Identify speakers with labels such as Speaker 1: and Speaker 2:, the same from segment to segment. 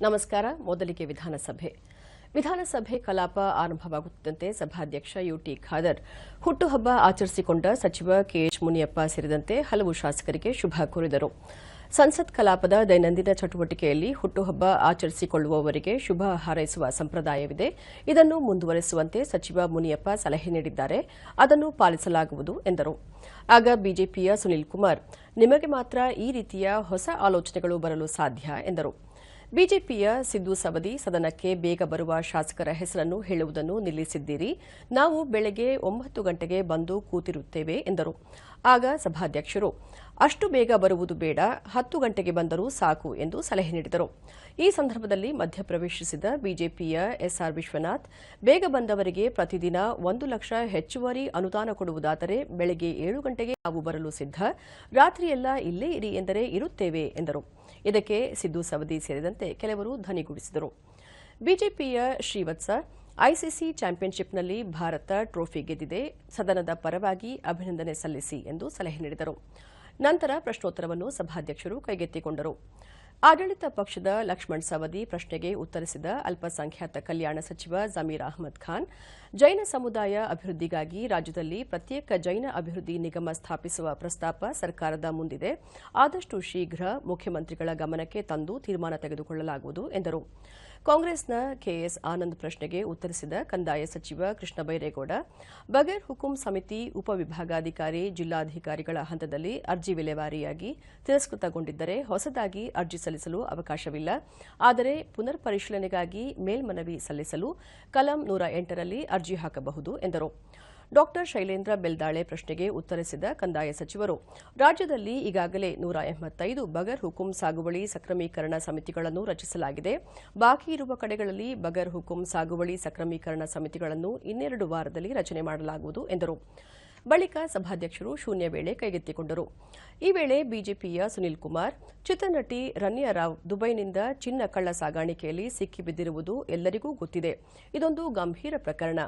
Speaker 1: ನಮಸ್ಕಾರ. ಮೊದಲಿಗೆ ವಿಧಾನಸಭೆ ಕಲಾಪ ಆರಂಭವಾಗುತ್ತಿದ್ದಂತೆ ಸಭಾಧ್ಯಕ್ಷ ಯುಟಿ ಖಾದರ್ ಹುಟ್ಟುಹಬ್ಬ ಆಚರಿಸಿಕೊಂಡ ಸಚಿವ ಕೆಎಚ್ ಮುನಿಯಪ್ಪ ಸೇರಿದಂತೆ ಹಲವು ಶಾಸಕರಿಗೆ ಶುಭ ಕೋರಿದರು. ಸಂಸತ್ ಕಲಾಪದ ದೈನಂದಿನ ಚಟುವಟಿಕೆಯಲ್ಲಿ ಹುಟ್ಟುಹಬ್ಬ ಆಚರಿಸಿಕೊಳ್ಳುವವರಿಗೆ ಶುಭ ಹಾರೈಸುವ ಸಂಪ್ರದಾಯವಿದೆ. ಇದನ್ನು ಮುಂದುವರೆಸುವಂತೆ ಸಚಿವ ಮುನಿಯಪ್ಪ ಸಲಹೆ ನೀಡಿದ್ದಾರೆ. ಅದನ್ನು ಪಾಲಿಸಲಾಗುವುದು ಎಂದರು. ಆಗ ಬಿಜೆಪಿಯ ಸುನೀಲ್ ಕುಮಾರ್, ನಿಮಗೆ ಮಾತ್ರ ಈ ರೀತಿಯ ಹೊಸ ಆಲೋಚನೆಗಳು ಬರಲು ಸಾಧ್ಯ ಎಂದರು. ಬಿಜೆಪಿಯ ಸಿದ್ದು ಸವದಿ, ಸದನಕ್ಕೆ ಬೇಗ ಬರುವ ಶಾಸಕರ ಹೆಸರನ್ನು ಹೇಳುವುದನ್ನು ನಿಲ್ಲಿಸಿದ್ದೀರಿ. ನಾವು ಬೆಳಗ್ಗೆ 9 ಗಂಟೆಗೆ ಬಂದು ಕೂತಿರುತ್ತೇವೆ ಎಂದರು. ಆಗ ಸಭಾಧ್ಯಕ್ಷರು, ಅಷ್ಟು ಬೇಗ ಬರುವುದು ಬೇಡ, 10 ಗಂಟೆಗೆ ಬಂದರೂ ಸಾಕು ಎಂದು ಸಲಹೆ ನೀಡಿದರು. ಈ ಸಂದರ್ಭದಲ್ಲಿ ಮಧ್ಯಪ್ರವೇಶಿಸಿದ ಬಿಜೆಪಿಯ ಎಸ್ಆರ್ ವಿಶ್ವನಾಥ್, ಬೇಗ ಬಂದವರಿಗೆ ಪ್ರತಿದಿನ 1 ಲಕ್ಷ ಹೆಚ್ಚುವರಿ ಅನುದಾನ ಕೊಡುವುದಾದರೆ ಬೆಳಗ್ಗೆ 7 ಗಂಟೆಗೆ ನಾವು ಬರಲು ಸಿದ್ಧ, ರಾತ್ರಿಯೆಲ್ಲ ಇಲ್ಲೇ ಇರಿ ಎಂದರೆ ಇರುತ್ತೇವೆ ಎಂದರು. ಇದಕ್ಕೆ ಸಿದ್ದು ಸವದಿ ಸೇರಿದಂತೆ ಕೆಲವರು ಧ್ವನಿಗೂಡಿಸಿದರು. ಬಿಜೆಪಿಯ ಶ್ರೀವತ್ಸ, ಐಸಿಸಿ ಚಾಂಪಿಯನ್ಶಿಪ್ನಲ್ಲಿ ಭಾರತ ಟ್ರೋಫಿ ಗೆದ್ದಿದೆ, ಸದನದ ಪರವಾಗಿ ಅಭಿನಂದನೆ ಸಲ್ಲಿಸಿ ಎಂದು ಸಲಹೆ ನೀಡಿದರು. ನಂತರ ಪ್ರಶ್ನೋತ್ತರವನ್ನು ಸಭಾಧ್ಯಕ್ಷರು ಕೈಗೆತ್ತಿಕೊಂಡರು. ಆಡಳಿತ ಪಕ್ಷದ ಲಕ್ಷ್ಮಣ್ ಸವದಿ ಪ್ರಶ್ನೆಗೆ ಉತ್ತರಿಸಿದ ಅಲ್ಪಸಂಖ್ಯಾತ ಕಲ್ಯಾಣ ಸಚಿವ ಜಮೀರ್ ಅಹ್ಮದ್ ಖಾನ್, ಜೈನ ಸಮುದಾಯ ಅಭಿವೃದ್ಧಿಗಾಗಿ ರಾಜ್ಯದಲ್ಲಿ ಪ್ರತ್ಯೇಕ ಜೈನ ಅಭಿವೃದ್ಧಿ ನಿಗಮ ಸ್ಥಾಪಿಸುವ ಪ್ರಸ್ತಾಪ ಸರ್ಕಾರದ ಮುಂದಿದೆ. ಆದಷ್ಟು ಶೀಘ್ರ ಮುಖ್ಯಮಂತ್ರಿಗಳ ಗಮನಕ್ಕೆ ತಂದು ತೀರ್ಮಾನ ತೆಗೆದುಕೊಳ್ಳಲಾಗುವುದು ಎಂದರು. ಕಾಂಗ್ರೆಸ್ನ ಕೆಎಸ್ ಆನಂದ್ ಪ್ರಶ್ನೆಗೆ ಉತ್ತರಿಸಿದ ಕಂದಾಯ ಸಚಿವ ಕೃಷ್ಣ ಬೈರೇಗೌಡ, ಬಗೈರ್ ಹುಕುಂ ಸಮಿತಿ ಉಪವಿಭಾಗಾಧಿಕಾರಿ ಜಿಲ್ಲಾಧಿಕಾರಿಗಳ ಹಂತದಲ್ಲಿ ಅರ್ಜಿ ವಿಲೇವಾರಿಯಾಗಿ ತಿರಸ್ಕೃತಗೊಂಡಿದ್ದರೆ ಹೊಸದಾಗಿ ಅರ್ಜಿ ಸಲ್ಲಿಸಲು ಅವಕಾಶವಿಲ್ಲ. ಆದರೆ ಪುನರ್ ಪರಿಶೀಲನೆಗಾಗಿ ಮೇಲ್ಮನವಿ ಸಲ್ಲಿಸಲು ಕಲಂ 108ರಲ್ಲಿ ಅರ್ಜಿ ಹಾಕಬಹುದು ಎಂದರು. ಡಾ ಶೈಲೇಂದ್ರ ಬೆಲ್ದಾಳೆ ಪ್ರಶ್ನೆಗೆ ಉತ್ತರಿಸಿದ ಕಂದಾಯ ಸಚಿವರು, ರಾಜ್ಯದಲ್ಲಿ ಈಗಾಗಲೇ 185 ಬಗರ್ ಹುಕುಂ ಸಾಗುವಳಿ ಸಕ್ರಮೀಕರಣ ಸಮಿತಿಗಳನ್ನು ರಚಿಸಲಾಗಿದೆ. ಬಾಕಿ ಇರುವ ಕಡೆಗಳಲ್ಲಿ ಬಗರ್ ಹುಕುಂ ಸಾಗುವಳಿ ಸಕ್ರಮೀಕರಣ ಸಮಿತಿಗಳನ್ನು 2 ವಾರದಲ್ಲಿ ರಚನೆ ಮಾಡಲಾಗುವುದು ಎಂದರು. ಬಳಿಕ ಸಭಾಧ್ಯಕ್ಷರು ಶೂನ್ಯ ವೇಳೆ ಕೈಗೆತ್ತಿಕೊಂಡರು. ಈ ವೇಳೆ ಬಿಜೆಪಿಯ ಸುನೀಲ್ ಕುಮಾರ್, ಚಿತ್ರನಟಿ ರನ್ಯಾ ರಾವ್ ದುಬೈನಿಂದ ಚಿನ್ನ ಕಳ್ಳ ಸಾಗಾಣಿಕೆಯಲ್ಲಿ ಸಿಕ್ಕಿಬಿದ್ದಿರುವುದು ಎಲ್ಲರಿಗೂ ಗೊತ್ತಿದೆ. ಇದೊಂದು ಗಂಭೀರ ಪ್ರಕರಣ.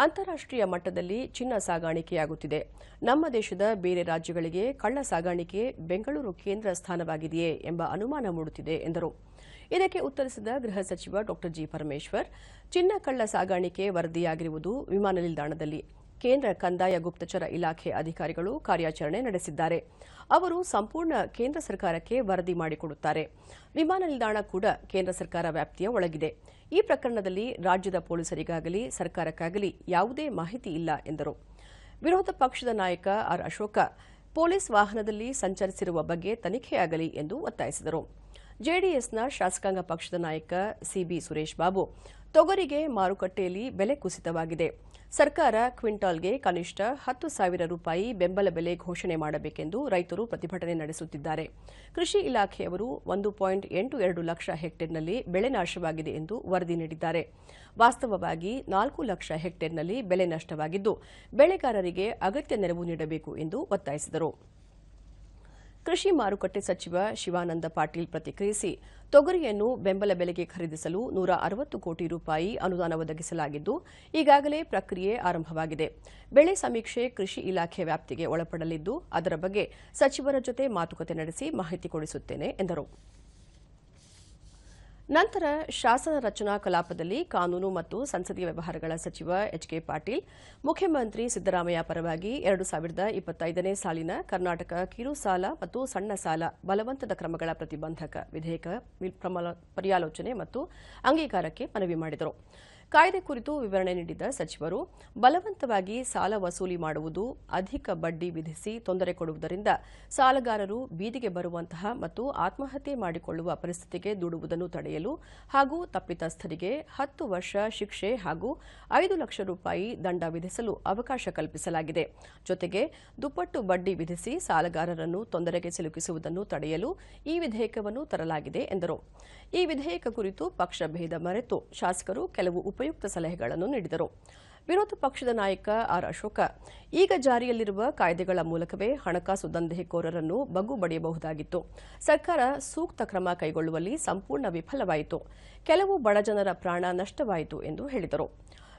Speaker 1: ಅಂತಾರಾಷ್ಟೀಯ ಮಟ್ಟದಲ್ಲಿ ಚಿನ್ನ ಸಾಗಾಣಿಕೆಯಾಗುತ್ತಿದೆ. ನಮ್ಮ ದೇಶದ ಬೇರೆ ರಾಜ್ಯಗಳಿಗೆ ಕಳ್ಳ ಸಾಗಾಣಿಕೆ ಬೆಂಗಳೂರು ಕೇಂದ್ರ ಸ್ಥಾನವಾಗಿದೆಯೇ ಎಂಬ ಅನುಮಾನ ಮೂಡುತ್ತಿದೆ ಎಂದರು. ಇದಕ್ಕೆ ಉತ್ತರಿಸಿದ ಗೃಹ ಸಚಿವ ಡಾ ಜಿ ಪರಮೇಶ್ವರ್, ಚಿನ್ನ ಕಳ್ಳ ಸಾಗಾಣಿಕೆ ವರದಿಯಾಗಿರುವುದು ವಿಮಾನ ನಿಲ್ದಾಣದಲ್ಲಿ. ಕೇಂದ್ರ ಕಂದಾಯ ಗುಪ್ತಚರ ಇಲಾಖೆ ಅಧಿಕಾರಿಗಳು ಕಾರ್ಯಾಚರಣೆ ನಡೆಸಿದ್ದಾರೆ. ಅವರು ಸಂಪೂರ್ಣ ಕೇಂದ್ರ ಸರ್ಕಾರಕ್ಕೆ ವರದಿ ಮಾಡಿಕೊಡುತ್ತಾರೆ. ವಿಮಾನ ನಿಲ್ದಾಣ ಕೂಡ ಕೇಂದ್ರ ಸರ್ಕಾರ ವ್ಯಾಪ್ತಿಯ ಒಳಗಿದೆ. ಈ ಪ್ರಕರಣದಲ್ಲಿ ರಾಜ್ಯದ ಪೊಲೀಸರಿಗಾಗಲಿ ಸರ್ಕಾರಕ್ಕಾಗಲಿ ಯಾವುದೇ ಮಾಹಿತಿ ಇಲ್ಲ ಎಂದರು. ವಿರೋಧ ಪಕ್ಷದ ನಾಯಕ ಆರ್ ಅಶೋಕ, ಪೊಲೀಸ್ ವಾಹನದಲ್ಲಿ ಸಂಚರಿಸಿರುವ ಬಗ್ಗೆ ತನಿಖೆಯಾಗಲಿ ಎಂದು ಒತ್ತಾಯಿಸಿದರು. ಜೆಡಿಎಸ್ನ ಶಾಸಕಾಂಗ ಪಕ್ಷದ ನಾಯಕ ಸಿಬಿ ಸುರೇಶ್ ಬಾಬು, ತೊಗರಿಗೆ ಮಾರುಕಟ್ಟೆಯಲ್ಲಿ ಬೆಲೆ ಕುಸಿತವಾಗಿದೆ. ಸರ್ಕಾರ ಕ್ವಿಂಟಾಲ್ಗೆ ಕನಿಷ್ಠ 10,000 ರೂಪಾಯಿ ಬೆಂಬಲ ಬೆಲೆ ಘೋಷಣೆ ಮಾಡಬೇಕೆಂದು ರೈತರು ಪ್ರತಿಭಟನೆ ನಡೆಸುತ್ತಿದ್ದಾರೆ. ಕೃಷಿ ಇಲಾಖೆಯವರು 1.82 ಲಕ್ಷ ಹೆಕ್ಟೇರ್ನಲ್ಲಿ ಬೆಳೆ ನಾಶವಾಗಿದೆ ಎಂದು ವರದಿ ನೀಡಿದ್ದಾರೆ. ವಾಸ್ತವವಾಗಿ 4 ಲಕ್ಷ ಹೆಕ್ಟೇರ್ನಲ್ಲಿ ಬೆಳೆ ನಷ್ಟವಾಗಿದ್ದು, ಬೆಳೆಗಾರರಿಗೆ ಅಗತ್ಯ ನೆರವು ನೀಡಬೇಕು ಎಂದು ಒತ್ತಾಯಿಸಿದರು. ಕೃಷಿ ಮಾರುಕಟ್ಟೆ ಸಚಿವ ಶಿವಾನಂದ ಪಾಟೀಲ್ ಪ್ರತಿಕ್ರಿಯಿಸಿ, ತೊಗರಿಯನ್ನು ಬೆಂಬಲ ಬೆಲೆಗೆ ಖರೀದಿಸಲು 160 ಕೋಟಿ ರೂಪಾಯಿ ಅನುದಾನ ಒದಗಿಸಲಾಗಿದ್ದು, ಈಗಾಗಲೇ ಪ್ರಕ್ರಿಯೆ ಆರಂಭವಾಗಿದೆ. ಬೆಳೆ ಸಮೀಕ್ಷೆ ಕೃಷಿ ಇಲಾಖೆ ವ್ಯಾಪ್ತಿಗೆ ಒಳಪಡಲಿದ್ದು, ಅದರ ಬಗ್ಗೆ ಸಚಿವರ ಜೊತೆ ಮಾತುಕತೆ ನಡೆಸಿ ಮಾಹಿತಿ ಕೊಡಿಸುತ್ತೇನೆ ಎಂದರು. ನಂತರ ಶಾಸನ ರಚನಾ ಕಲಾಪದಲ್ಲಿ ಕಾನೂನು ಮತ್ತು ಸಂಸದೀಯ ವ್ಯವಹಾರಗಳ ಸಚಿವ ಎಚ್ಕೆ ಪಾಟೀಲ್, ಮುಖ್ಯಮಂತ್ರಿ ಸಿದ್ದರಾಮಯ್ಯ ಪರವಾಗಿ 2025ನೇ ಸಾಲಿನ ಕರ್ನಾಟಕ ಕಿರು ಸಾಲ ಮತ್ತು ಸಣ್ಣ ಸಾಲ ಬಲವಂತದ ಕ್ರಮಗಳ ಪ್ರತಿಬಂಧಕ ವಿಧೇಯಕ ಪರ್ಯಾಲೋಚನೆ ಮತ್ತು ಅಂಗೀಕಾರಕ್ಕೆ ಮನವಿ ಮಾಡಿದರು. ಕಾಯ್ದೆ ಕುರಿತು ವಿವರಣೆ ನೀಡಿದ ಸಚಿವರು, ಬಲವಂತವಾಗಿ ಸಾಲ ವಸೂಲಿ ಮಾಡುವುದು, ಅಧಿಕ ಬಡ್ಡಿ ವಿಧಿಸಿ ತೊಂದರೆ ಕೊಡುವುದರಿಂದ ಸಾಲಗಾರರು ಬೀದಿಗೆ ಬರುವಂತಹ ಮತ್ತು ಆತ್ಮಹತ್ಯೆ ಮಾಡಿಕೊಳ್ಳುವ ಪರಿಸ್ಥಿತಿಗೆ ದೂಡುವುದನ್ನು ತಡೆಯಲು ಹಾಗೂ ತಪ್ಪಿತಸ್ಥರಿಗೆ 10 ವರ್ಷ ಶಿಕ್ಷೆ ಹಾಗೂ 5 ಲಕ್ಷ ರೂಪಾಯಿ ದಂಡ ವಿಧಿಸಲು ಅವಕಾಶ ಕಲ್ಪಿಸಲಾಗಿದೆ. ಜೊತೆಗೆ ದುಪ್ಪಟ್ಟು ಬಡ್ಡಿ ವಿಧಿಸಿ ಸಾಲಗಾರರನ್ನು ತೊಂದರೆಗೆ ಸಿಲುಕಿಸುವುದನ್ನು ತಡೆಯಲು ಈ ವಿಧೇಯಕವನ್ನು ತರಲಾಗಿದೆ ಎಂದರು. ಈ ವಿಧೇಯಕ ಕುರಿತು ಪಕ್ಷ ಭೇದ ಮರೆತು ಶಾಸಕರು ಕೆಲವು ಉಪಯುಕ್ತ ಸಲಹೆಗಳನ್ನು ನೀಡಿದರು. ವಿರೋಧ ಪಕ್ಷದ ನಾಯಕ ಆರ್ ಅಶೋಕ, ಈಗ ಜಾರಿಯಲ್ಲಿರುವ ಕಾಯ್ದೆಗಳ ಮೂಲಕವೇ ಹಣಕಾಸು ದಂಧೆಕೋರರನ್ನು ಬಗ್ಗು ಬಡಿಯಬಹುದಾಗಿತ್ತು. ಸರ್ಕಾರ ಸೂಕ್ತ ಕ್ರಮ ಕೈಗೊಳ್ಳುವಲ್ಲಿ ಸಂಪೂರ್ಣ ವಿಫಲವಾಯಿತು. ಕೆಲವು ಬಡಜನರ ಪ್ರಾಣ ನಷ್ಟವಾಯಿತು ಎಂದು ಹೇಳಿದರು.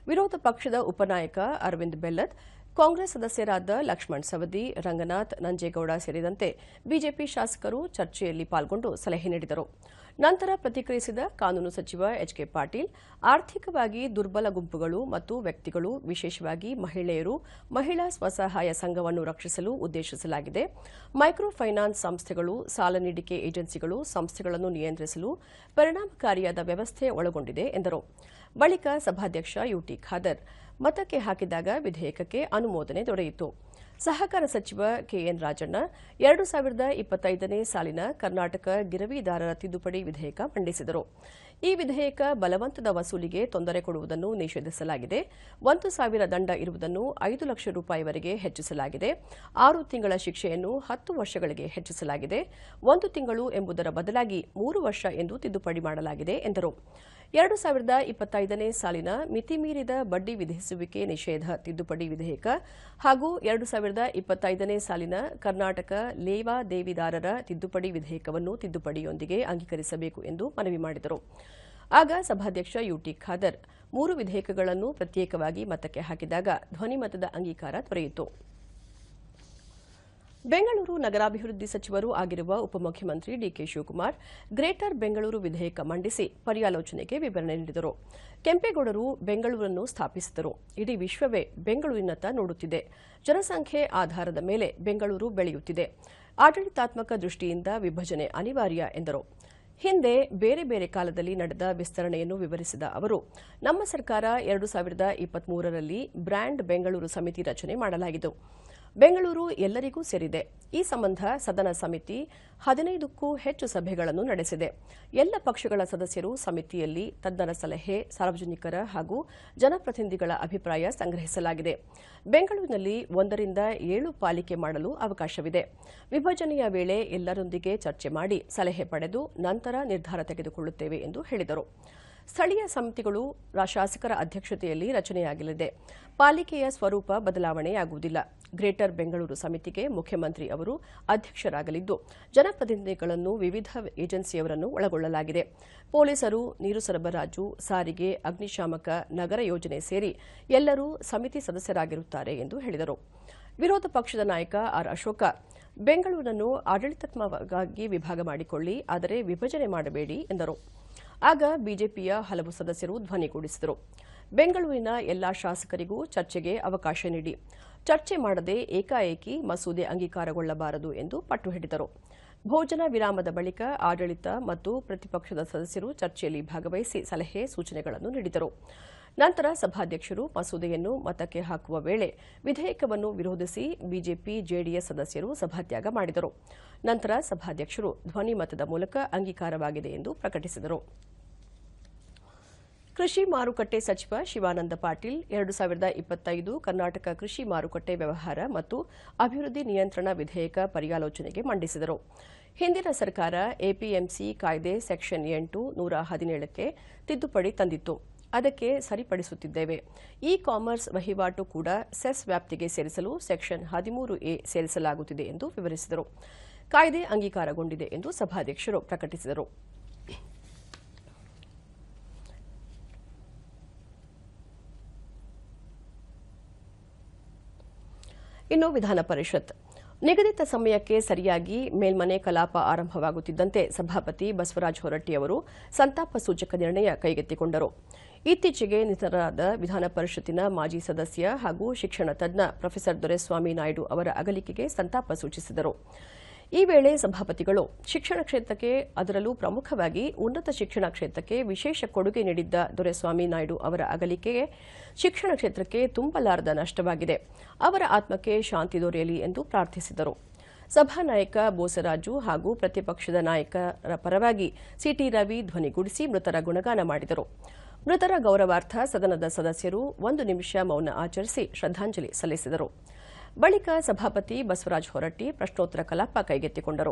Speaker 1: ವಿರೋಧ ಪಕ್ಷದ ಉಪನಾಯಕ ಅರವಿಂದ್ ಬೆಲ್ಲದ್, ಕಾಂಗ್ರೆಸ್ ಸದಸ್ಯರಾದ ಲಕ್ಷ್ಮಣ್ ಸವದಿ, ರಂಗನಾಥ್, ನಂಜೇಗೌಡ ಸೇರಿದಂತೆ ಬಿಜೆಪಿ ಶಾಸಕರು ಚರ್ಚೆಯಲ್ಲಿ ಪಾಲ್ಗೊಂಡು ಸಲಹೆ ನೀಡಿದರು. ನಂತರ ಪ್ರತಿಕ್ರಿಯಿಸಿದ ಕಾನೂನು ಸಚಿವ ಎಚ್ಕೆ ಪಾಟೀಲ್, ಆರ್ಥಿಕವಾಗಿ ದುರ್ಬಲ ಗುಂಪುಗಳು ಮತ್ತು ವ್ಯಕ್ತಿಗಳು, ವಿಶೇಷವಾಗಿ ಮಹಿಳೆಯರು, ಮಹಿಳಾ ಸ್ವಸಹಾಯ ಸಂಘವನ್ನು ರಕ್ಷಿಸಲು ಉದ್ದೇಶಿಸಲಾಗಿದೆ. ಮೈಕ್ರೋ ಫೈನಾನ್ಸ್ ಸಂಸ್ಥೆಗಳು, ಸಾಲ ನೀಡಿಕೆ ಏಜೆನ್ಸಿಗಳು, ಸಂಸ್ಥೆಗಳನ್ನು ನಿಯಂತ್ರಿಸಲು ಪರಿಣಾಮಕಾರಿಯಾದ ವ್ಯವಸ್ಥೆ ಒಳಗೊಂಡಿದೆ ಎಂದರು. ಬಳಿಕ ಸಭಾಧ್ಯಕ್ಷ ಯುಟಿ ಖಾದರ್ ಮತಕ್ಕೆ ಹಾಕಿದಾಗ ವಿಧೇಯಕಕ್ಕೆ ಅನುಮೋದನೆ ದೊರೆಯಿತು. ಸಹಕಾರ ಸಚಿವ ಕೆಎನ್ ರಾಜಣ್ಣ 2025ನೇ ಸಾಲಿನ ಕರ್ನಾಟಕ ಗಿರವಿದಾರರ ತಿದ್ದುಪಡಿ ವಿಧೇಯಕ ಮಂಡಿಸಿದರು. ಈ ವಿಧೇಯಕ ಬಲವಂತದ ವಸೂಲಿಗೆ ತೊಂದರೆ ಕೊಡುವುದನ್ನು ನಿಷೇಧಿಸಲಾಗಿದೆ. 1,000 ದಂಡ ಇರುವುದನ್ನು 5 ಲಕ್ಷ ರೂಪಾಯಿವರೆಗೆ ಹೆಚ್ಚಿಸಲಾಗಿದೆ. 6 ತಿಂಗಳ ಶಿಕ್ಷೆಯನ್ನು 10 ವರ್ಷಗಳಿಗೆ ಹೆಚ್ಚಿಸಲಾಗಿದೆ. 1 ತಿಂಗಳು ಎಂಬುದರ ಬದಲಾಗಿ 3 ವರ್ಷ ಎಂದು ತಿದ್ದುಪಡಿ ಮಾಡಲಾಗಿದೆ ಎಂದರು. 2025ನೇ ಸಾಲಿನ ಮಿತಿಮೀರಿದ ಬಡ್ಡಿ ವಿಧಿಸುವಿಕೆ ನಿಷೇಧ ತಿದ್ದುಪಡಿ ವಿಧೇಯಕ ಹಾಗೂ 2025ನೇ ಸಾಲಿನ ಕರ್ನಾಟಕ ಲೇವಾದೇವಿದಾರರ ತಿದ್ದುಪಡಿ ವಿಧೇಯಕವನ್ನು ತಿದ್ದುಪಡಿಯೊಂದಿಗೆ ಅಂಗೀಕರಿಸಬೇಕು ಎಂದು ಮನವಿ ಮಾಡಿದರು. ಆಗ ಸಭಾಧ್ಯಕ್ಷ ಯುಟಿ ಖಾದರ್ 3 ವಿಧೇಯಕಗಳನ್ನು ಪ್ರತ್ಯೇಕವಾಗಿ ಮತಕ್ಕೆ ಹಾಕಿದಾಗ ಧ್ವನಿಮತದ ಅಂಗೀಕಾರ ದೊರೆಯಿತು. ಬೆಂಗಳೂರು ನಗರಾಭಿವೃದ್ಧಿ ಸಚಿವರೂ ಆಗಿರುವ ಉಪಮುಖ್ಯಮಂತ್ರಿ ಡಿಕೆ ಶಿವಕುಮಾರ್ ಗ್ರೇಟರ್ ಬೆಂಗಳೂರು ವಿಧೇಯಕ ಮಂಡಿಸಿ ಪರ್ಯಾಲೋಚನೆಗೆ ವಿವರಣೆ ನೀಡಿದರು. ಕೆಂಪೇಗೌಡರು ಬೆಂಗಳೂರನ್ನು ಸ್ಥಾಪಿಸಿದರು. ಇಡೀ ವಿಶ್ವವೇ ಬೆಂಗಳೂರಿನತ್ತ ನೋಡುತ್ತಿದೆ. ಜನಸಂಖ್ಯೆ ಆಧಾರದ ಮೇಲೆ ಬೆಂಗಳೂರು ಬೆಳೆಯುತ್ತಿದೆ. ಆಡಳಿತಾತ್ಮಕ ದೃಷ್ಟಿಯಿಂದ ವಿಭಜನೆ ಅನಿವಾರ್ಯ ಎಂದರು. ಹಿಂದೆ ಬೇರೆ ಬೇರೆ ಕಾಲದಲ್ಲಿ ನಡೆದ ವಿಸ್ತರಣೆಯನ್ನು ವಿವರಿಸಿದ ಅವರು, ನಮ್ಮ ಸರ್ಕಾರ 2023ರಲ್ಲಿ ಬ್ರ್ಯಾಂಡ್ ಬೆಂಗಳೂರು ಸಮಿತಿ ರಚನೆ ಮಾಡಲಾಗಿತ್ತು. ಬೆಂಗಳೂರು ಎಲ್ಲರಿಗೂ ಸೇರಿದೆ. ಈ ಸಂಬಂಧ ಸದನ ಸಮಿತಿ 15ಕ್ಕೂ ಹೆಚ್ಚು ಸಭೆಗಳನ್ನು ನಡೆಸಿದೆ. ಎಲ್ಲ ಪಕ್ಷಗಳ ಸದಸ್ಯರು ಸಮಿತಿಯಲ್ಲಿ ತಜ್ಞರ ಸಲಹೆ, ಸಾರ್ವಜನಿಕರ ಹಾಗೂ ಜನಪ್ರತಿನಿಧಿಗಳ ಅಭಿಪ್ರಾಯ ಸಂಗ್ರಹಿಸಲಾಗಿದೆ. ಬೆಂಗಳೂರಿನಲ್ಲಿ 1ರಿಂದ 7 ಪಾಲಿಕೆ ಮಾಡಲು ಅವಕಾಶವಿದೆ. ವಿಭಜನೆಯ ವೇಳೆ ಎಲ್ಲರೊಂದಿಗೆ ಚರ್ಚೆ ಮಾಡಿ ಸಲಹೆ ಪಡೆದು ನಂತರ ನಿರ್ಧಾರ ತೆಗೆದುಕೊಳ್ಳುತ್ತೇವೆ ಎಂದು ಹೇಳಿದರು. ಸ್ಥಳೀಯ ಸಮಿತಿಗಳು ಶಾಸಕರ ಅಧ್ಯಕ್ಷತೆಯಲ್ಲಿ ರಚನೆಯಾಗಲಿದೆ. ಪಾಲಿಕೆಯ ಸ್ವರೂಪ ಬದಲಾವಣೆಯಾಗುವುದಿಲ್ಲ. ಗ್ರೇಟರ್ ಬೆಂಗಳೂರು ಸಮಿತಿಗೆ ಮುಖ್ಯಮಂತ್ರಿ ಅವರು ಅಧ್ಯಕ್ಷರಾಗಲಿದ್ದು, ಜನಪ್ರತಿನಿಧಿಗಳನ್ನು ವಿವಿಧ ಏಜೆನ್ಸಿಯವರನ್ನು ಒಳಗೊಳ್ಳಲಾಗಿದೆ. ಪೊಲೀಸರು, ನೀರು ಸರಬರಾಜು, ಸಾರಿಗೆ, ಅಗ್ನಿಶಾಮಕ, ನಗರ ಯೋಜನೆ ಸೇರಿ ಎಲ್ಲರೂ ಸಮಿತಿ ಸದಸ್ಯರಾಗಿರುತ್ತಾರೆ ಎಂದು ಹೇಳಿದರು. ವಿರೋಧ ಪಕ್ಷದ ನಾಯಕ ಆರ್ ಅಶೋಕ, ಬೆಂಗಳೂರನ್ನು ಆಡಳಿತಾತ್ಮಕವಾಗಿ ವಿಭಾಗ ಮಾಡಿಕೊಳ್ಳಿ, ಆದರೆ ವಿಭಜನೆ ಮಾಡಬೇಡಿ ಎಂದರು. ಆಗ ಬಿಜೆಪಿಯ ಹಲವು ಸದಸ್ಯರು ಧ್ವನಿಗೂಡಿಸಿದರು. ಬೆಂಗಳೂರಿನ ಎಲ್ಲಾ ಶಾಸಕರಿಗೂ ಚರ್ಚೆಗೆ ಅವಕಾಶ ನೀಡಿ, ಚರ್ಚೆ ಮಾಡದೆ ಏಕಾಏಕಿ ಮಸೂದೆ ಅಂಗೀಕಾರಗೊಳ್ಳಬಾರದು ಎಂದು ಪಟ್ಟು ಹಿಡಿದರು. ಭೋಜನ ವಿರಾಮದ ಬಳಿಕ ಆಡಳಿತ ಮತ್ತು ಪ್ರತಿಪಕ್ಷದ ಸದಸ್ಯರು ಚರ್ಚೆಯಲ್ಲಿ ಭಾಗವಹಿಸಿ ಸಲಹೆ, ಸೂಚನೆಗಳನ್ನು ನೀಡಿದರು. ನಂತರ ಸಭಾಧ್ಯಕ್ಷರು ಮಸೂದೆಯನ್ನು ಮತಕ್ಕೆ ಹಾಕುವ ವೇಳೆ ವಿಧೇಯಕವನ್ನು ವಿರೋಧಿಸಿ ಬಿಜೆಪಿ, ಜೆಡಿಎಸ್ ಸದಸ್ಯರು ಸಭಾತ್ಯಾಗ ಮಾಡಿದರು. ನಂತರ ಸಭಾಧ್ಯಕ್ಷರು ಧ್ವನಿಮತದ ಮೂಲಕ ಅಂಗೀಕಾರವಾಗಿದೆ ಎಂದು ಪ್ರಕಟಿಸಿದರು. ಕೃಷಿ ಮಾರುಕಟ್ಟೆ ಸಚಿವ ಶಿವಾನಂದ ಪಾಟೀಲ್ 2025 ಕರ್ನಾಟಕ ಕೃಷಿ ಮಾರುಕಟ್ಟೆ ವ್ಯವಹಾರ ಮತ್ತು ಅಭಿವೃದ್ಧಿ ನಿಯಂತ್ರಣ ವಿಧೇಯಕ ಪರ್ಯಾಲೋಚನೆಗೆ ಮಂಡಿಸಿದರು. ಹಿಂದಿನ ಸರ್ಕಾರ ಎಪಿಎಂಸಿ ಕಾಯ್ದೆ ಸೆಕ್ಷನ್ 8 117ಕ್ಕೆ ತಿದ್ದುಪಡಿ ತಂದಿತ್ತು. ಅದಕ್ಕೆ ಸರಿಪಡಿಸುತ್ತಿದ್ದೇವೆ. ಇ ಕಾಮರ್ಸ್ ವಹಿವಾಟು ಕೂಡ ಸೆಸ್ ವ್ಯಾಪ್ತಿಗೆ ಸೇರಿಸಲು ಸೆಕ್ಷನ್ 13A ಸೇರಿಸಲಾಗುತ್ತಿದೆ ಎಂದು ವಿವರಿಸಿದರು. ಕಾಯ್ದೆ ಅಂಗೀಕಾರಗೊಂಡಿದೆ ಎಂದು ಸಭಾಧ್ಯಕ್ಷರು ಪ್ರಕಟಿಸಿದರು. ಇನ್ನು ವಿಧಾನ ಪರಿಷತ್ ನಿಗದಿತ ಸಮಯಕ್ಕೆ ಸರಿಯಾಗಿ ಮೇಲ್ಮನೆ ಕಲಾಪ ಆರಂಭವಾಗುತ್ತಿದ್ದಂತೆ ಸಭಾಪತಿ ಬಸವರಾಜ ಹೊರಟ್ಟಿ ಅವರು ಸಂತಾಪ ಸೂಚಕ ನಿರ್ಣಯ ಕೈಗೆತ್ತಿಕೊಂಡರು. ಇತ್ತೀಚೆಗೆ ನಿಧನರಾದ ವಿಧಾನ ಪರಿಷತ್ತಿನ ಮಾಜಿ ಸದಸ್ಯ ಹಾಗೂ ಶಿಕ್ಷಣ ತಜ್ಞ ಪ್ರೊಫೆಸರ್ ದೊರೆಸ್ವಾಮಿ ನಾಯ್ಡು ಅವರ ಅಗಲಿಕೆಗೆ ಸಂತಾಪ ಸೂಚಿಸಿದರು. ಈ ವೇಳೆ ಸಭಾಪತಿಗಳು ಶಿಕ್ಷಣ ಕ್ಷೇತ್ರಕ್ಕೆ, ಅದರಲ್ಲೂ ಪ್ರಮುಖವಾಗಿ ಉನ್ನತ ಶಿಕ್ಷಣ ಕ್ಷೇತ್ರಕ್ಕೆ ವಿಶೇಷ ಕೊಡುಗೆ ನೀಡಿದ್ದ ದೊರೆಸ್ವಾಮಿ ನಾಯ್ಡು ಅವರ ಅಗಲಿಕೆಗೆ ಶಿಕ್ಷಣ ಕ್ಷೇತ್ರಕ್ಕೆ ತುಂಬಲಾರದ ನಷ್ಟವಾಗಿದೆ. ಅವರ ಆತ್ಮಕ್ಕೆ ಶಾಂತಿ ದೊರೆಯಲಿ ಎಂದು ಪ್ರಾರ್ಥಿಸಿದರು. ಸಭಾನಾಯಕ ಬೋಸರಾಜು ಹಾಗೂ ಪ್ರತಿಪಕ್ಷದ ನಾಯಕರ ಪರವಾಗಿ ಸಿಟಿ ರವಿ ಧ್ವನಿಗೂಡಿಸಿ ಮೃತರ ಗುಣಗಾನ ಮಾಡಿದರು. ಮೃತರ ಗೌರವಾರ್ಥ ಸದನದ ಸದಸ್ಯರು 1 ನಿಮಿಷ ಮೌನ ಆಚರಿಸಿ ಶ್ರದ್ಧಾಂಜಲಿ ಸಲ್ಲಿಸಿದರು. ಬಳಿಕ ಸಭಾಪತಿ ಬಸವರಾಜ ಹೊರಟ್ಟಿ ಪ್ರಶ್ನೋತ್ತರ ಕಲಾಪ ಕೈಗೆತ್ತಿಕೊಂಡರು.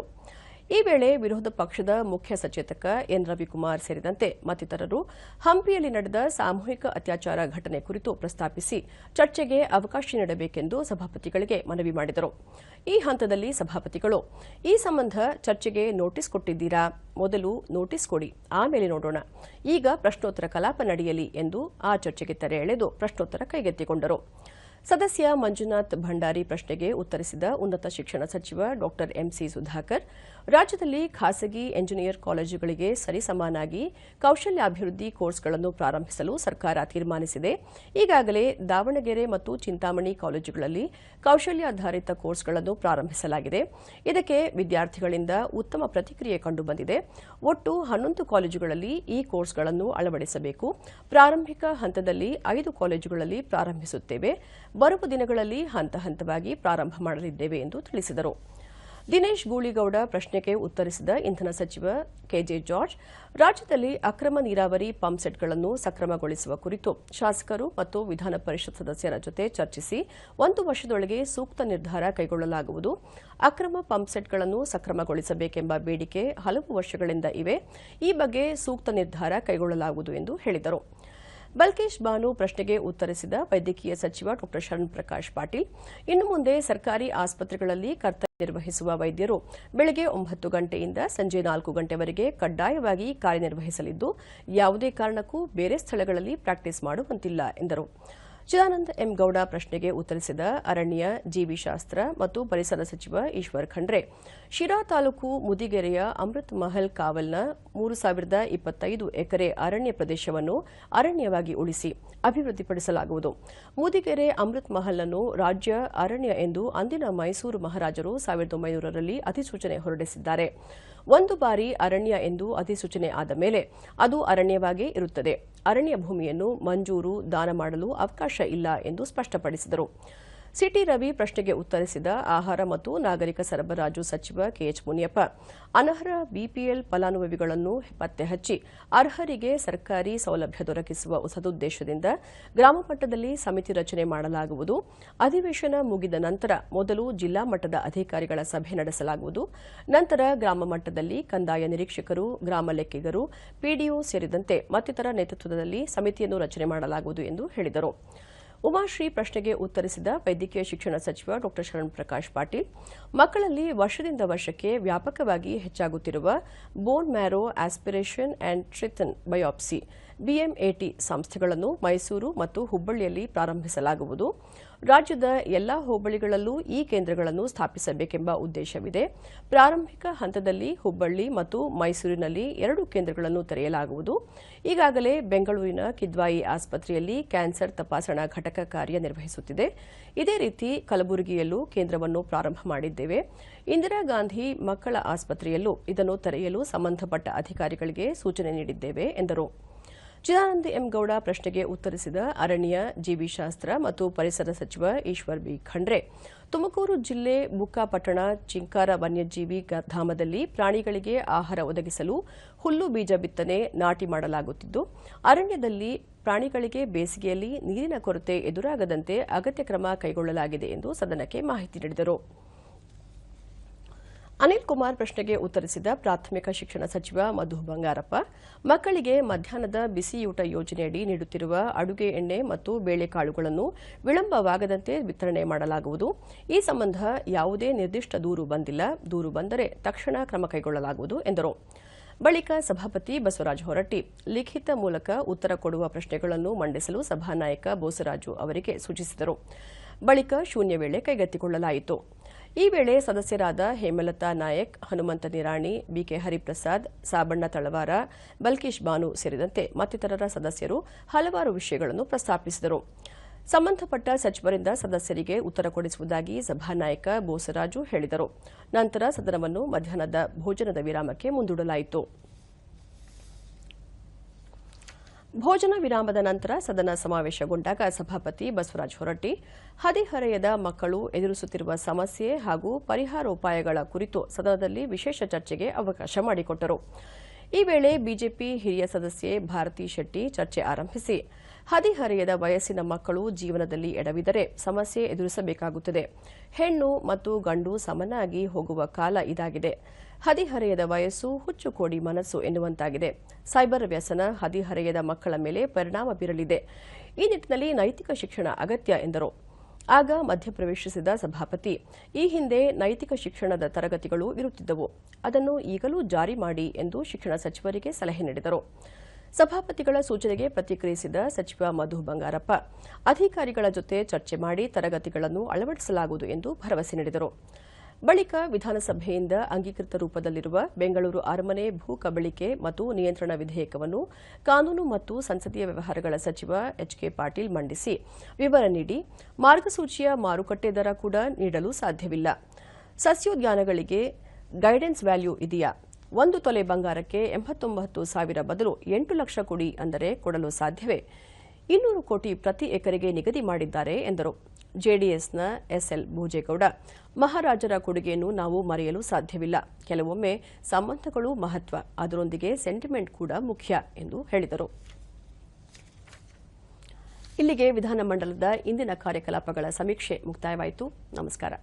Speaker 1: ಈ ವೇಳೆ ವಿರೋಧ ಪಕ್ಷದ ಮುಖ್ಯ ಸಚೇತಕ ಎನ್ ರವಿಕುಮಾರ್ ಸೇರಿದಂತೆ ಮತ್ತಿತರರು ಹಂಪಿಯಲ್ಲಿ ನಡೆದ ಸಾಮೂಹಿಕ ಅತ್ಯಾಚಾರ ಘಟನೆ ಕುರಿತು ಪ್ರಸ್ತಾಪಿಸಿ ಚರ್ಚೆಗೆ ಅವಕಾಶ ನೀಡಬೇಕೆಂದು ಸಭಾಪತಿಗಳಿಗೆ ಮನವಿ ಮಾಡಿದರು. ಈ ಹಂತದಲ್ಲಿ ಸಭಾಪತಿಗಳು, ಈ ಸಂಬಂಧ ಚರ್ಚೆಗೆ ನೋಟಿಸ್ ಕೊಟ್ಟಿದ್ದೀರಾ? ಮೊದಲು ನೋಟಿಸ್ ಕೊಡಿ, ಆಮೇಲೆ ನೋಡೋಣ. ಈಗ ಪ್ರಶ್ನೋತ್ತರ ಕಲಾಪ ನಡೆಯಲಿ ಎಂದು ಆ ಚರ್ಚೆಗೆ ತೆರೆ ಎಳೆದು ಪ್ರಶ್ನೋತ್ತರ ಕೈಗೆತ್ತಿಕೊಂಡರು. ಸದಸ್ಯ ಮಂಜುನಾಥ್ ಭಂಡಾರಿ ಪ್ರಶ್ನೆಗೆ ಉತ್ತರಿಸಿದ ಉನ್ನತ ಶಿಕ್ಷಣ ಸಚಿವ ಡಾ ಎಂಸಿ ಸುಧಾಕರ್, ರಾಜ್ಯದಲ್ಲಿ ಖಾಸಗಿ ಎಂಜಿನಿಯರ್ ಕಾಲೇಜುಗಳಿಗೆ ಸರಿಸಮಾನಾಗಿ ಕೌಶಲ್ಯಾಭಿವೃದ್ಧಿ ಕೋರ್ಸ್ಗಳನ್ನು ಪ್ರಾರಂಭಿಸಲು ಸರ್ಕಾರ ತೀರ್ಮಾನಿಸಿದೆ. ಈಗಾಗಲೇ ದಾವಣಗೆರೆ ಮತ್ತು ಚಿಂತಾಮಣಿ ಕಾಲೇಜುಗಳಲ್ಲಿ ಕೌಶಲ್ಯಾಧಾರಿತ ಕೋರ್ಸ್ಗಳನ್ನು ಪ್ರಾರಂಭಿಸಲಾಗಿದೆ. ಇದಕ್ಕೆ ವಿದ್ಯಾರ್ಥಿಗಳಿಂದ ಉತ್ತಮ ಪ್ರತಿಕ್ರಿಯೆ ಕಂಡುಬಂದಿದೆ. ಒಟ್ಟು 11 ಕಾಲೇಜುಗಳಲ್ಲಿ ಈ ಕೋರ್ಸ್ಗಳನ್ನು ಅಳವಡಿಸಬೇಕು. ಪ್ರಾರಂಭಿಕ ಹಂತದಲ್ಲಿ 5 ಕಾಲೇಜುಗಳಲ್ಲಿ ಪ್ರಾರಂಭಿಸುತ್ತೇವೆ. ಬರುವ ದಿನಗಳಲ್ಲಿ ಹಂತ ಹಂತವಾಗಿ ಪ್ರಾರಂಭ ಮಾಡಲಿದ್ದೇವೆ ಎಂದು ತಿಳಿಸಿದರು. ದಿನೇಶ್ ಗೂಳಿಗೌಡ ಪ್ರಶ್ನೆಗೆ ಉತ್ತರಿಸಿದ ಇಂಧನ ಸಚಿವ ಕೆಜೆ ಜಾರ್ಜ್, ರಾಜ್ಯದಲ್ಲಿ ಅಕ್ರಮ ನೀರಾವರಿ ಪಂಪ್ಸೆಟ್ಗಳನ್ನು ಸಕ್ರಮಗೊಳಿಸುವ ಕುರಿತು ಶಾಸಕರು ಮತ್ತು ವಿಧಾನ ಪರಿಷತ್ ಸದಸ್ಯರ ಜೊತೆ ಚರ್ಚಿಸಿ 1 ವರ್ಷದೊಳಗೆ ಸೂಕ್ತ ನಿರ್ಧಾರ ಕೈಗೊಳ್ಳಲಾಗುವುದು. ಅಕ್ರಮ ಪಂಪ್ಸೆಟ್ಗಳನ್ನು ಸಕ್ರಮಗೊಳಿಸಬೇಕೆಂಬ ಬೇಡಿಕೆ ಹಲವು ವರ್ಷಗಳಿಂದ ಇವೆ. ಈ ಬಗ್ಗೆ ಸೂಕ್ತ ನಿರ್ಧಾರ ಕೈಗೊಳ್ಳಲಾಗುವುದು ಎಂದು ಹೇಳಿದರು. ಬಲ್ಕೇಶ್ ಬಾನು ಪ್ರಶ್ನೆಗೆ ಉತ್ತರಿಸಿದ ವೈದ್ಯಕೀಯ ಸಚಿವ ಡಾ ಶರಣ್ಪ್ರಕಾಶ್ ಪಾಟೀಲ್, ಇನ್ನು ಮುಂದೆ ಸರ್ಕಾರಿ ಆಸ್ಪತ್ರೆಗಳಲ್ಲಿ ಕರ್ತವ್ಯ ನಿರ್ವಹಿಸುವ ವೈದ್ಯರು ಬೆಳಗ್ಗೆ 9 ಗಂಟೆಯಿಂದ ಸಂಜೆ 4 ಗಂಟೆವರೆಗೆ ಕಡ್ಡಾಯವಾಗಿ ಕಾರ್ಯನಿರ್ವಹಿಸಲಿದ್ದು, ಯಾವುದೇ ಕಾರಣಕ್ಕೂ ಬೇರೆ ಸ್ಥಳಗಳಲ್ಲಿ ಪ್ರಾಕ್ಟೀಸ್ ಮಾಡುವಂತಿಲ್ಲ ಎಂದರು. ಚಿದಾನಂದ ಎಂ ಗೌಡ ಪ್ರಶ್ನೆಗೆ ಉತ್ತರಿಸಿದ ಅರಣ್ಯ, ಜೀವಿಶಾಸ್ತ್ರ ಮತ್ತು ಪರಿಸರ ಸಚಿವ ಈಶ್ವರ್ ಖಂಡ್ರೆ, ಶಿರಾ ತಾಲೂಕು ಮುದಿಗೆರೆಯ ಅಮೃತ್ ಮಹಲ್ ಕಾವಲ್ನ 3025 ಎಕರೆ ಅರಣ್ಯ ಪ್ರದೇಶವನ್ನು ಅರಣ್ಯವಾಗಿ ಉಳಿಸಿ ಅಭಿವೃದ್ಧಿಪಡಿಸಲಾಗುವುದು. ಮುದಿಗೆರೆ ಅಮೃತ್ ಮಹಲ್ ಅನ್ನು ರಾಜ್ಯ ಅರಣ್ಯ ಎಂದು ಅಂದಿನ ಮೈಸೂರು ಮಹಾರಾಜರು 1900ರಲ್ಲಿ ಅಧಿಸೂಚನೆ ಹೊರಡಿಸಿದ್ದಾರೆ. ಒಂದು ಬಾರಿ ಅರಣ್ಯ ಎಂದು ಅಧಿಸೂಚನೆ ಆದ ಮೇಲೆ ಅದು ಅರಣ್ಯವಾಗೇ ಇರುತ್ತದೆ. ಅರಣ್ಯ ಭೂಮಿಯನ್ನು ಮಂಜೂರು, ದಾನ ಮಾಡಲು ಅವಕಾಶ ಇಲ್ಲ ಎಂದು ಸ್ಪಷ್ಟಪಡಿಸಿದರು. ಸಿಟಿ ರವಿ ಪ್ರಶ್ನೆಗೆ ಉತ್ತರಿಸಿದ ಆಹಾರ ಮತ್ತು ನಾಗರಿಕ ಸರಬರಾಜು ಸಚಿವ ಕೆಎಚ್ ಮುನಿಯಪ್ಪ, ಅನರ್ಹ ಬಿಪಿಎಲ್ ಫಲಾನುಭವಿಗಳನ್ನು ಪತ್ತೆ ಹಚ್ಚಿ ಅರ್ಹರಿಗೆ ಸರ್ಕಾರಿ ಸೌಲಭ್ಯ ದೊರಕಿಸುವ ಸದುದ್ದೇಶದಿಂದ ಗ್ರಾಮ ಮಟ್ಟದಲ್ಲಿ ಸಮಿತಿ ರಚನೆ ಮಾಡಲಾಗುವುದು. ಅಧಿವೇಶನ ಮುಗಿದ ನಂತರ ಮೊದಲು ಜಿಲ್ಲಾ ಮಟ್ಟದ ಅಧಿಕಾರಿಗಳ ಸಭೆ ನಡೆಸಲಾಗುವುದು. ನಂತರ ಗ್ರಾಮ ಮಟ್ಟದಲ್ಲಿ ಕಂದಾಯ ನಿರೀಕ್ಷಕರು, ಗ್ರಾಮ ಲೆಕ್ಕಿಗರು, ಪಿಡಿಒ ಸೇರಿದಂತೆ ಮತ್ತಿತರ ನೇತೃತ್ವದಲ್ಲಿ ಸಮಿತಿಯನ್ನು ರಚನೆ ಮಾಡಲಾಗುವುದು ಎಂದು ಹೇಳಿದರು. ಉಮಾಶ್ರೀ ಪ್ರಶ್ನೆಗೆ ಉತ್ತರಿಸಿದ ವೈದ್ಯಕೀಯ ಶಿಕ್ಷಣ ಸಚಿವ ಡಾ ಶರಣ್ಪ್ರಕಾಶ್ ಪಾಟೀಲ್, ಮಕ್ಕಳಲ್ಲಿ ವರ್ಷದಿಂದ ವರ್ಷಕ್ಕೆ ವ್ಯಾಪಕವಾಗಿ ಹೆಚ್ಚಾಗುತ್ತಿರುವ bone marrow aspiration and trephine biopsy BMAT ಸಂಸ್ಥೆಗಳನ್ನು ಮೈಸೂರು ಮತ್ತು ಹುಬ್ಬಳ್ಳಿಯಲ್ಲಿ ಪ್ರಾರಂಭಿಸಲಾಗುವುದು. ರಾಜ್ಯದ ಎಲ್ಲಾ ಹೋಬಳಿಗಳಲ್ಲೂ ಈ ಕೇಂದ್ರಗಳನ್ನು ಸ್ಥಾಪಿಸಬೇಕೆಂಬ ಉದ್ದೇಶವಿದೆ. ಪ್ರಾರಂಭಿಕ ಹಂತದಲ್ಲಿ ಹುಬ್ಬಳ್ಳಿ ಮತ್ತು ಮೈಸೂರಿನಲ್ಲಿ 2 ಕೇಂದ್ರಗಳನ್ನು ತೆರೆಯಲಾಗುವುದು. ಈಗಾಗಲೇ ಬೆಂಗಳೂರಿನ ಕಿದ್ವಾಯಿ ಆಸ್ಪತ್ರೆಯಲ್ಲಿ ಕ್ಯಾನ್ಸರ್ ತಪಾಸಣಾ ಘಟಕ ಕಾರ್ಯನಿರ್ವಹಿಸುತ್ತಿದೆ. ಇದೇ ರೀತಿ ಕಲಬುರಗಿಯಲ್ಲೂ ಕೇಂದ್ರವನ್ನು ಪ್ರಾರಂಭ ಮಾಡಿದ್ದೇವೆ. ಇಂದಿರಾ ಗಾಂಧಿ ಮಕ್ಕಳ ಆಸ್ಪತ್ರೆಯಲ್ಲೂ ಇದನ್ನು ತೆರೆಯಲು ಸಂಬಂಧಪಟ್ಟ ಅಧಿಕಾರಿಗಳಿಗೆ ಸೂಚನೆ ನೀಡಿದ್ದೇವೆ ಎಂದರು. ಚಿದಾನಂದ ಎಂ ಗೌಡ ಪ್ರಶ್ನೆಗೆ ಉತ್ತರಿಸಿದ ಅರಣ್ಯ, ಜೀವಿಶಾಸ್ತ್ರ ಮತ್ತು ಪರಿಸರ ಸಚಿವ ಈಶ್ವರ್ ಬಿ ಖಂಡ್ರೆ, ತುಮಕೂರು ಜಿಲ್ಲೆ ಬುಕ್ಕಾಪಟ್ಟಣ ಚಿಂಕಾರ ವನ್ಯಜೀವಿ ಧಾಮದಲ್ಲಿ ಪ್ರಾಣಿಗಳಿಗೆ ಆಹಾರ ಒದಗಿಸಲು ಹುಲ್ಲು ಬೀಜ ಬಿತ್ತನೆ, ನಾಟಿ ಮಾಡಲಾಗುತ್ತಿದ್ದು, ಅರಣ್ಯದಲ್ಲಿ ಪ್ರಾಣಿಗಳಿಗೆ ಬೇಸಿಗೆಯಲ್ಲಿ ನೀರಿನ ಕೊರತೆ ಎದುರಾಗದಂತೆ ಅಗತ್ಯ ಕ್ರಮ ಕೈಗೊಳ್ಳಲಾಗಿದೆ ಎಂದು ಸದನಕ್ಕೆ ಮಾಹಿತಿ ನೀಡಿದರು. ಅನಿಲ್ ಕುಮಾರ್ ಪ್ರಶ್ನೆಗೆ ಉತ್ತರಿಸಿದ ಪ್ರಾಥಮಿಕ ಶಿಕ್ಷಣ ಸಚಿವ ಮಧು ಬಂಗಾರಪ್ಪ, ಮಕ್ಕಳಿಗೆ ಮಧ್ಯಾಹ್ನದ ಬಿಸಿಯೂಟ ಯೋಜನೆಯಡಿ ನೀಡುತ್ತಿರುವ ಅಡುಗೆ ಎಣ್ಣೆ ಮತ್ತು ಬೇಳೆಕಾಳುಗಳನ್ನು ವಿಳಂಬವಾಗದಂತೆ ವಿತರಣೆ ಮಾಡಲಾಗುವುದು. ಈ ಸಂಬಂಧ ಯಾವುದೇ ನಿರ್ದಿಷ್ಟ ದೂರು ಬಂದಿಲ್ಲ. ದೂರು ಬಂದರೆ ತಕ್ಷಣ ಕ್ರಮ ಕೈಗೊಳ್ಳಲಾಗುವುದು ಎಂದರು. ಬಳಿಕ ಸಭಾಪತಿ ಬಸವರಾಜ ಹೊರಟ್ಟಿ ಲಿಖಿತ ಮೂಲಕ ಉತ್ತರ ಕೊಡುವ ಪ್ರಶ್ನೆಗಳನ್ನು ಮಂಡಿಸಲು ಸಭಾನಾಯಕ ಬೋಸರಾಜು ಅವರಿಗೆ ಸೂಚಿಸಿದರು. ಬಳಿಕ ಶೂನ್ಯ ವೇಳೆ ಕೈಗೆತ್ತಿಕೊಳ್ಳಲಾಯಿತು. ಈ ವೇಳೆ ಸದಸ್ಯರಾದ ಹೇಮಲತಾ ನಾಯಕ್, ಹನುಮಂತ ನಿರಾಣಿ, ಬಿಕೆ ಹರಿಪ್ರಸಾದ್, ಸಾಬಣ್ಣ ತಳವಾರ, ಬಲ್ಕೇಶ್ ಬಾನು ಸೇರಿದಂತೆ ಮತ್ತಿತರರ ಸದಸ್ಯರು ಹಲವಾರು ವಿಷಯಗಳನ್ನು ಪ್ರಸ್ತಾಪಿಸಿದರು. ಸಂಬಂಧಪಟ್ಟ ಸಚಿವರಿಂದ ಸದಸ್ಯರಿಗೆ ಉತ್ತರ ಕೊಡಿಸುವುದಾಗಿ ಸಭಾನಾಯಕ ಬೋಸರಾಜು ಹೇಳಿದರು. ನಂತರ ಸದನವನ್ನು ಮಧ್ಯಾಹ್ನದ ಭೋಜನದ ವಿರಾಮಕ್ಕೆ ಮುಂದೂಡಲಾಯಿತು. ಭೋಜನ ವಿರಾಮದ ನಂತರ ಸದನ ಸಮಾವೇಶಗೊಂಡಾಗ ಸಭಾಪತಿ ಬಸವರಾಜ ಹೊರಟ್ಟಿ ಹದಿಹರೆಯದ ಮಕ್ಕಳು ಎದುರಿಸುತ್ತಿರುವ ಸಮಸ್ಯೆ ಹಾಗೂ ಪರಿಹಾರೋಪಾಯಗಳ ಕುರಿತು ಸದನದಲ್ಲಿ ವಿಶೇಷ ಚರ್ಚೆಗೆ ಅವಕಾಶ ಮಾಡಿಕೊಟ್ಟರು. ಈ ವೇಳೆ ಬಿಜೆಪಿ ಹಿರಿಯ ಸದಸ್ಯೆ ಭಾರತಿ ಶೆಟ್ಟಿ ಚರ್ಚೆ ಆರಂಭಿಸಿ, ಹದಿಹರೆಯದ ವಯಸ್ಸಿನ ಮಕ್ಕಳು ಜೀವನದಲ್ಲಿ ಎಡವಿದರೆ ಸಮಸ್ಯೆ ಎದುರಿಸಬೇಕಾಗುತ್ತದೆ. ಹೆಣ್ಣು ಮತ್ತು ಗಂಡು ಸಮನಾಗಿ ಹೋಗುವ ಕಾಲ ಇದಾಗಿದೆ. ಹದಿಹರೆಯದ ವಯಸ್ಸು ಹುಚ್ಚುಕೋಡಿ ಮನಸ್ಸು ಎನ್ನುವಂತಾಗಿದೆ. ಸೈಬರ್ ವ್ಯಸನ ಹದಿಹರೆಯದ ಮಕ್ಕಳ ಮೇಲೆ ಪರಿಣಾಮ ಬೀರಲಿದೆ. ಈ ನಿಟ್ಟಿನಲ್ಲಿ ನೈತಿಕ ಶಿಕ್ಷಣ ಅಗತ್ಯ ಎಂದರು. ಆಗ ಮಧ್ಯಪ್ರವೇಶಿಸಿದ ಸಭಾಪತಿ, ಈ ಹಿಂದೆ ನೈತಿಕ ಶಿಕ್ಷಣದ ತರಗತಿಗಳು ಇರುತ್ತಿದ್ದವು, ಅದನ್ನು ಈಗಲೂ ಜಾರಿ ಮಾಡಿ ಎಂದು ಶಿಕ್ಷಣ ಸಚಿವರಿಗೆ ಸಲಹೆ ನೀಡಿದರು. ಸಭಾಪತಿಗಳ ಸೂಚನೆಗೆ ಪ್ರತಿಕ್ರಿಯಿಸಿದ ಸಚಿವ ಮಧು ಬಂಗಾರಪ್ಪ ಅಧಿಕಾರಿಗಳ ಜೊತೆ ಚರ್ಚೆ ಮಾಡಿ ತರಗತಿಗಳನ್ನು ಅಳವಡಿಸಲಾಗುವುದು ಎಂದು ಭರವಸೆ ನೀಡಿದರು. ಬಳಿಕ ವಿಧಾನಸಭೆಯಿಂದ ಅಂಗೀಕೃತ ರೂಪದಲ್ಲಿರುವ ಬೆಂಗಳೂರು ಅರಮನೆ ಭೂ ಕಬಳಿಕೆ ಮತ್ತು ನಿಯಂತ್ರಣ ವಿಧೇಯಕವನ್ನು ಕಾನೂನು ಮತ್ತು ಸಂಸದೀಯ ವ್ಯವಹಾರಗಳ ಸಚಿವ ಎಚ್ಕೆ ಪಾಟೀಲ್ ಮಂಡಿಸಿ ವಿವರ ನೀಡಿ ಮಾರ್ಗಸೂಚಿಯ ಮಾರುಕಟ್ಟೆ ದರ ಕೂಡ ನೀಡಲು ಸಾಧ್ಯವಿಲ್ಲ. ಸಸ್ಯೋದ್ಯಾನಗಳಿಗೆ ಗೈಡೆನ್ಸ್ ವ್ಯಾಲ್ಯೂ ಇದೆಯಾ? 1 ತೊಲೆ ಬಂಗಾರಕ್ಕೆ 89,000 ಬದಲು 8 ಲಕ್ಷ ಕೊಡಿ ಅಂದರೆ ಕೊಡಲು ಸಾಧ್ಯವೇ? 200 ಕೋಟಿ ಪ್ರತಿ ಎಕರೆಗೆ ನಿಗದಿ ಮಾಡಿದ್ದಾರೆ ಎಂದರು. ಜೆಡಿಎಸ್ನ ಎಸ್ಎಲ್ ಭೋಜೇಗೌಡ, ಮಹಾರಾಜರ ಕೊಡುಗೆಯನ್ನು ನಾವು ಮರೆಯಲು ಸಾಧ್ಯವಿಲ್ಲ. ಕೆಲವೊಮ್ಮೆ ಸಂಬಂಧಗಳು ಮಹತ್ವ, ಅದರೊಂದಿಗೆ ಸೆಂಟಿಮೆಂಟ್ ಕೂಡ ಮುಖ್ಯ ಎಂದು ಹೇಳಿದರು. ಇಲ್ಲಿಗೆ ವಿಧಾನಮಂಡಲದ ಇಂದಿನ ಕಾರ್ಯಕಲಾಪಗಳ ಸಮೀಕ್ಷೆ ಮುಕ್ತಾಯವಾಯಿತು. ನಮಸ್ಕಾರ.